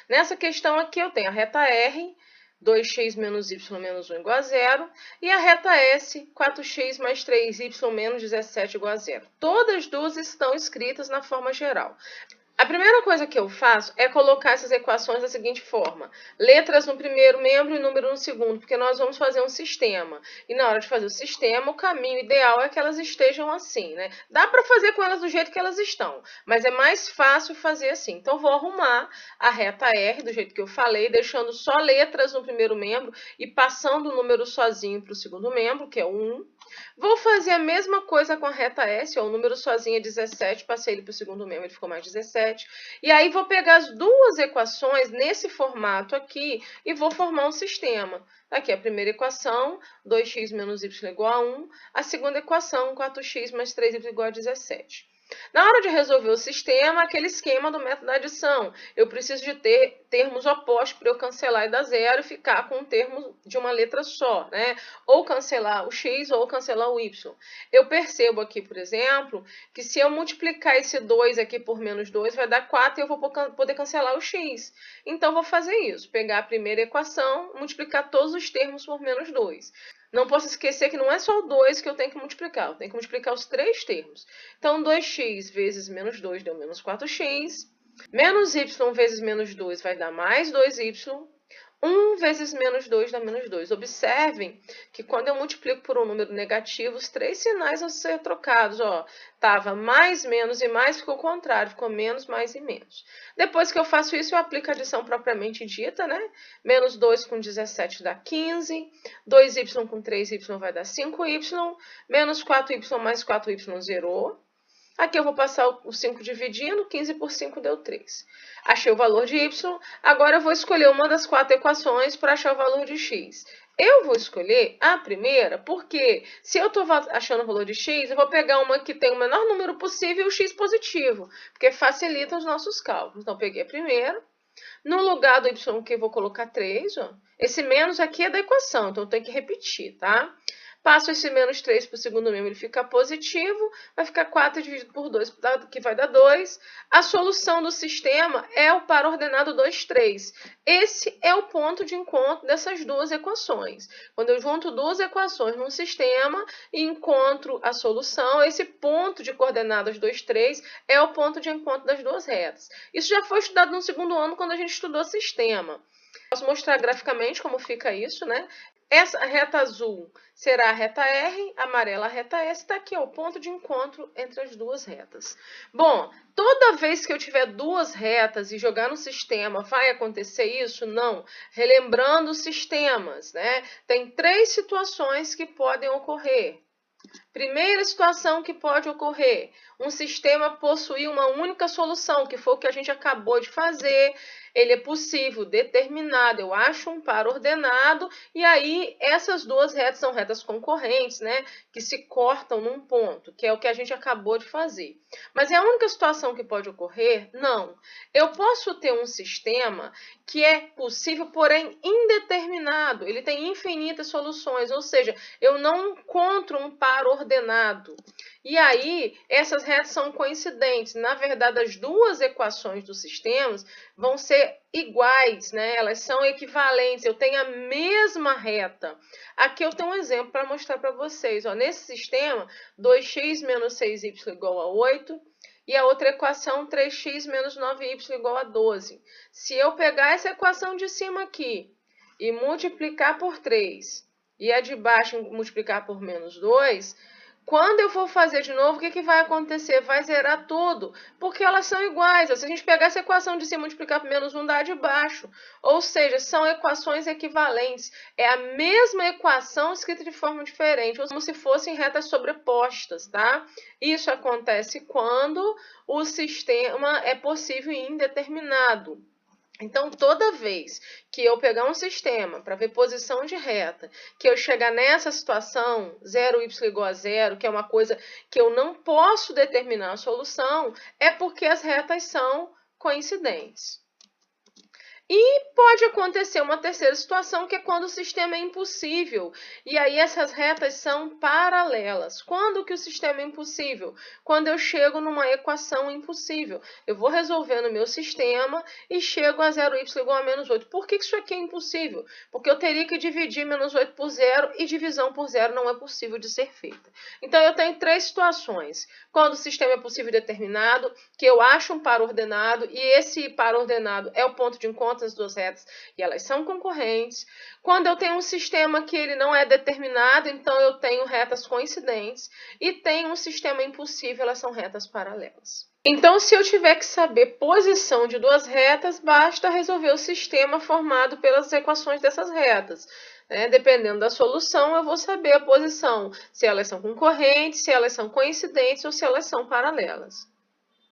Nessa questão aqui eu tenho a reta R, 2x menos y menos 1 igual a 0, e a reta S, 4x mais 3y menos 17 igual a 0. Todas as duas estão escritas na forma geral. A primeira coisa que eu faço é colocar essas equações da seguinte forma: letras no primeiro membro e número no segundo, porque nós vamos fazer um sistema. E na hora de fazer o sistema, o caminho ideal é que elas estejam assim, né? Dá para fazer com elas do jeito que elas estão, mas é mais fácil fazer assim. Então, vou arrumar a reta R do jeito que eu falei, deixando só letras no primeiro membro e passando o número sozinho para o segundo membro, que é o 1. Vou fazer a mesma coisa com a reta S, ó, o número sozinho é 17, passei ele para o segundo membro, ele ficou mais 17. E aí vou pegar as duas equações nesse formato aqui e vou formar um sistema. Aqui a primeira equação, 2x menos y igual a 1. A segunda equação, 4x mais 3y igual a 17. Na hora de resolver o sistema, aquele esquema do método da adição. Eu preciso de ter termos opostos para eu cancelar e dar zero e ficar com um termo de uma letra só, né? Ou cancelar o x ou cancelar o y. Eu percebo aqui, por exemplo, que se eu multiplicar esse 2 aqui por menos 2, vai dar 4 e eu vou poder cancelar o x. Então, vou fazer isso. Pegar a primeira equação, multiplicar todos os termos por menos 2. Não posso esquecer que não é só o 2 que eu tenho que multiplicar, eu tenho que multiplicar os três termos. Então, 2x vezes menos 2 deu menos 4x. Menos y vezes menos 2 vai dar mais 2y. 1 vezes menos 2 dá menos 2. Observem que quando eu multiplico por um número negativo, os três sinais vão ser trocados. Ó, estava mais, menos e mais, ficou o contrário, ficou menos, mais e menos. Depois que eu faço isso, eu aplico a adição propriamente dita, né? Menos 2 com 17 dá 15, 2y com 3y vai dar 5y, menos 4y mais 4y zerou. Aqui eu vou passar o 5 dividindo, 15 por 5 deu 3. Achei o valor de y, agora eu vou escolher uma das quatro equações para achar o valor de x. Eu vou escolher a primeira, porque se eu estou achando o valor de x, eu vou pegar uma que tem o menor número possível e o x positivo, porque facilita os nossos cálculos. Então, peguei a primeira. No lugar do y que eu vou colocar 3, ó. Esse menos aqui é da equação, então eu tenho que repetir, tá? Passo esse menos 3 para o segundo membro, ele fica positivo, vai ficar 4 dividido por 2, que vai dar 2. A solução do sistema é o par ordenado 2, 3. Esse é o ponto de encontro dessas duas equações. Quando eu junto duas equações num sistema e encontro a solução, esse ponto de coordenadas 2, 3 é o ponto de encontro das duas retas. Isso já foi estudado no segundo ano, quando a gente estudou sistema. Posso mostrar graficamente como fica isso, né? Essa reta azul será a reta R, amarela a reta S, está aqui ó, o ponto de encontro entre as duas retas. Bom, toda vez que eu tiver duas retas e jogar no sistema, vai acontecer isso? Não. Relembrando os sistemas, né? Tem três situações que podem ocorrer. Primeira situação que pode ocorrer, um sistema possuir uma única solução, que foi o que a gente acabou de fazer. Ele é possível, determinado, eu acho um par ordenado, e aí essas duas retas são retas concorrentes, né, que se cortam num ponto, que é o que a gente acabou de fazer. Mas é a única situação que pode ocorrer? Não. Eu posso ter um sistema que é possível, porém indeterminado, ele tem infinitas soluções, ou seja, eu não encontro um par ordenado. E aí, essas retas são coincidentes. Na verdade, as duas equações dos sistemas vão ser iguais, né? Elas são equivalentes, eu tenho a mesma reta. Aqui eu tenho um exemplo para mostrar para vocês. Ó, nesse sistema, 2x menos 6y igual a 8. E a outra equação, 3x menos 9y igual a 12. Se eu pegar essa equação de cima aqui e multiplicar por 3, e a de baixo multiplicar por menos 2, quando eu for fazer de novo, o que vai acontecer? Vai zerar tudo, porque elas são iguais. Se a gente pegar essa equação de cima e multiplicar por menos 1, dá a de baixo. Ou seja, são equações equivalentes. É a mesma equação escrita de forma diferente, como se fossem retas sobrepostas, tá? Isso acontece quando o sistema é possível e indeterminado. Então, toda vez que eu pegar um sistema para ver posição de reta, que eu chegar nessa situação, 0y igual a 0, que é uma coisa que eu não posso determinar a solução, é porque as retas são coincidentes. E pode acontecer uma terceira situação, que é quando o sistema é impossível. E aí essas retas são paralelas. Quando que o sistema é impossível? Quando eu chego numa equação impossível. Eu vou resolvendo o meu sistema e chego a 0y igual a menos 8. Por que isso aqui é impossível? Porque eu teria que dividir menos 8 por 0 e divisão por 0 não é possível de ser feita. Então eu tenho três situações. Quando o sistema é possível e determinado, que eu acho um par ordenado e esse par ordenado é o ponto de encontro das duas retas e elas são concorrentes. Quando eu tenho um sistema que ele não é determinado, então eu tenho retas coincidentes, e tenho um sistema impossível, elas são retas paralelas. Então, se eu tiver que saber posição de duas retas, basta resolver o sistema formado pelas equações dessas retas. Dependendo da solução, eu vou saber a posição, se elas são concorrentes, se elas são coincidentes ou se elas são paralelas.